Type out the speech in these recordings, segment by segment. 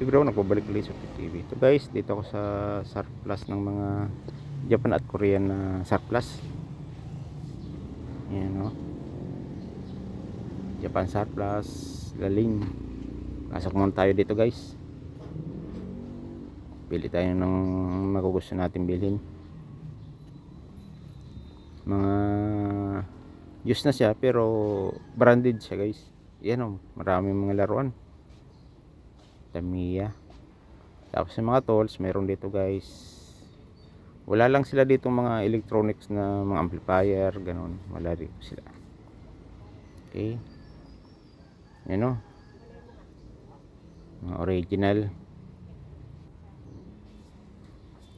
Bro, nagbabalik ulit sa TV. Ito guys, dito ako sa surplus ng mga Japan at Korean na surplus. Ayan o. Japan surplus, galing. Pasok muna tayo dito guys. Pili tayo ng magugusto natin bilhin. Mga used na siya pero branded siya guys. Ayan o, maraming mga laruan. Tamiya. Tapos yung mga tools, meron dito guys. Wala lang sila dito mga electronics na mga amplifier, ganun. Wala dito sila. Okay. Yan o. Mga original.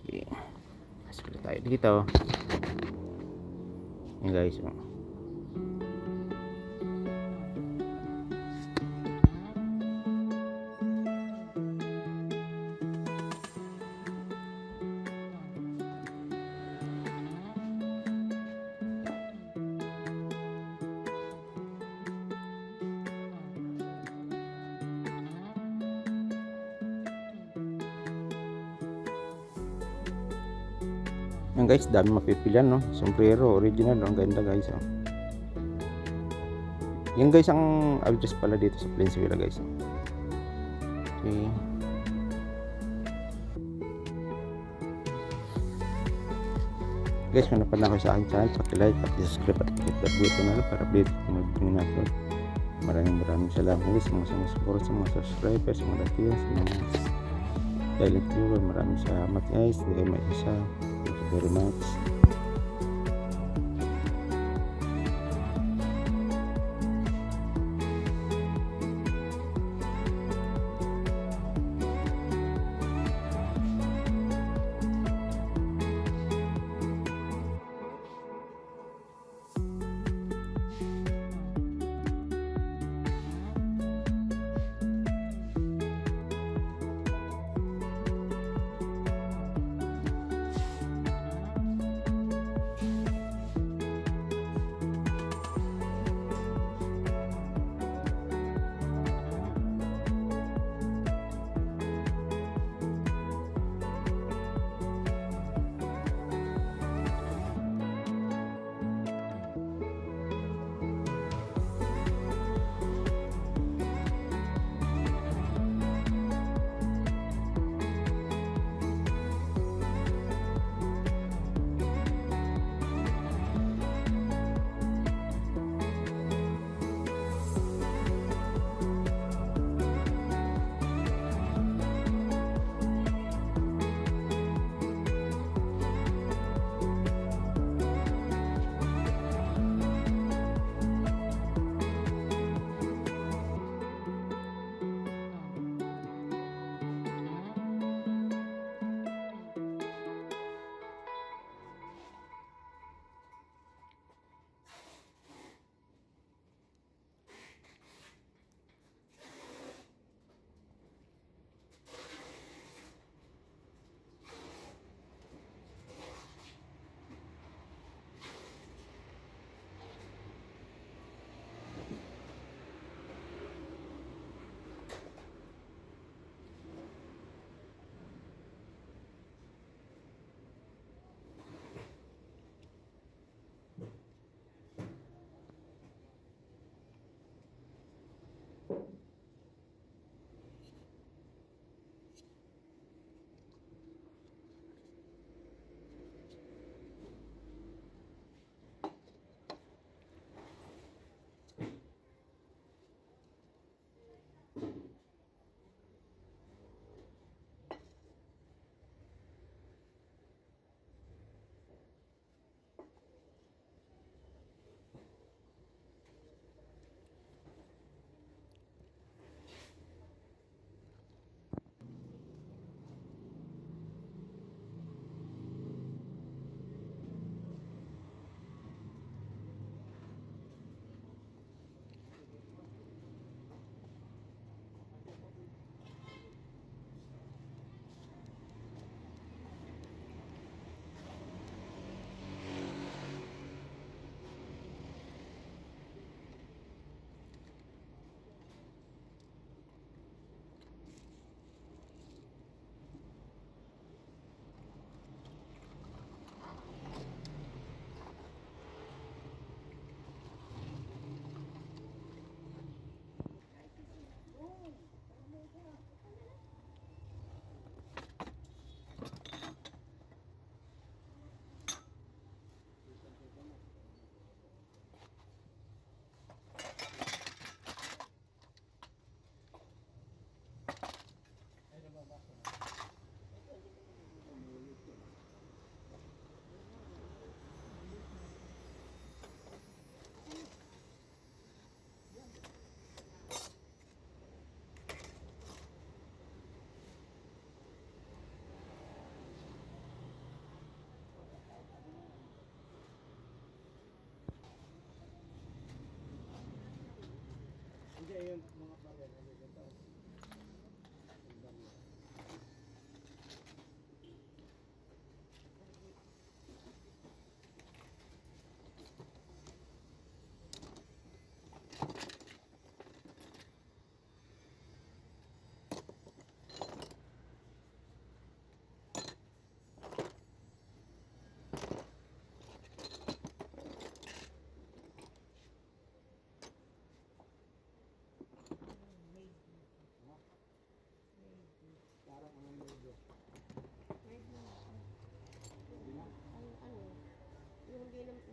Okay. Pasok tayo dito. Yan guys. Yan guys, dami mapipilian no. Sombrero original, ang ganda guys. Oh. Yan guys ang address pala dito sa Plains-Villa guys. Okay. Guys, kung napad na kayo sa aking channel, paki-like, paki-subscribe at click that button na para update kung mag-upload na upload. Maraming salamat guys sa mga sumusuporta, sa mga subscribers, sa mga latiyan, sa mga silent viewer. Maraming salamat guys. Hindi kayo mag-isa. Thank you very much.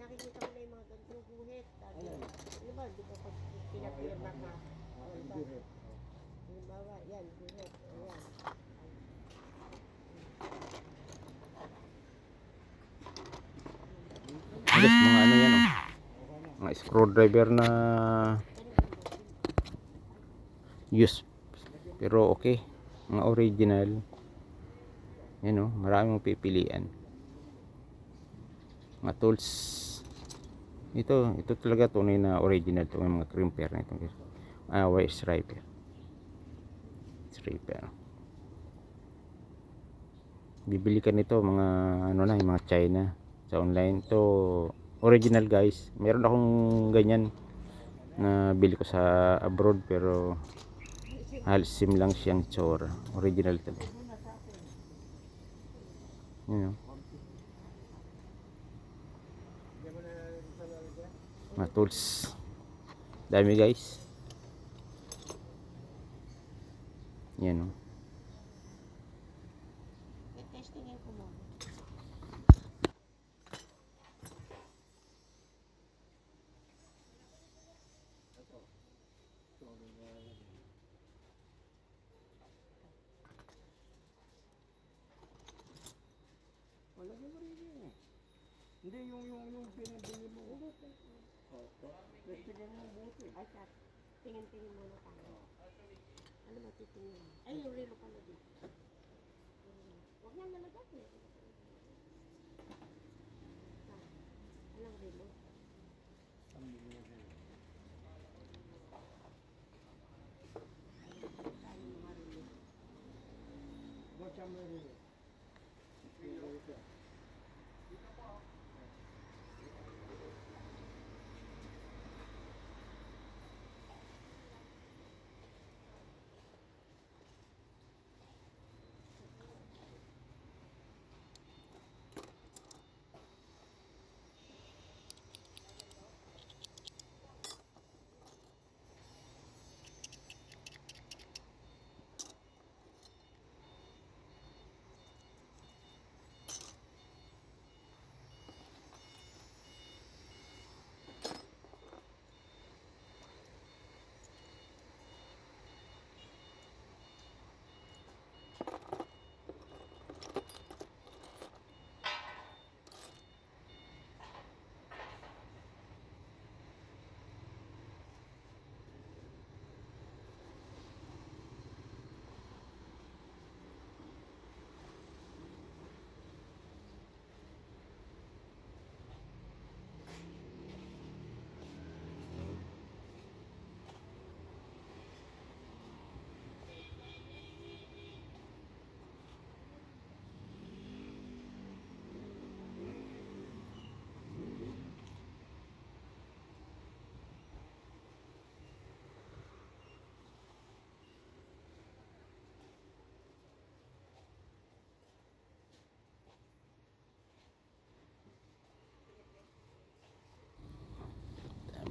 nakikita ko na yung mga ganitong guhit. Sabi, ano ba, di ba pag pinapirma ka? O, diba? Halimbawa, yan, guhit. Ayan. Guys, mga ano yan oh. Mga screwdriver na use. Pero okay. Mga original. Yan oh, marami mong pipilian. Mga tools. Ito talaga tunay na original to, mga crimper na ito. Wire striper. Bibili ka nito mga ano na, yung mga China sa online. To original guys. Meron akong ganyan na bili ko sa abroad pero halos sim lang siyang tsura. Original talaga. You know. Mga tools. Dami guys. Yan oh. Testingin ko muna. Wala mo rin eh. Hindi yung pinabili mo. Testingin mo buti. Ay, tingin-tingin muna tayo. Ano matitingin? Ay, yung relo pala dito. Huwag nga nalagay eh. Anong relo? Bocam mo rin eh.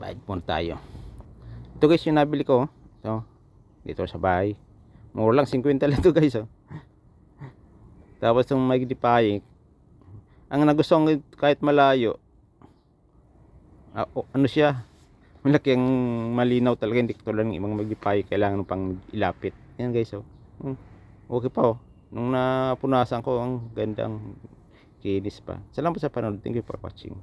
Bayad muna tayo. Ito guys yung nabili ko. Ito. Dito sa bahay. Mura lang 50 lang ito guys oh. Tapos yung magnifying. Ang nagustuhan ko kahit malayo. Ano siya? Malaki ang malinaw talaga. Hindi tulad ng ibang magnifying. Kailangan pang ilapit. Yan guys oh. Okay pa oh. Nung napunasan ko ang gandang kinis pa. Salamat sa panonood. Thank you for watching.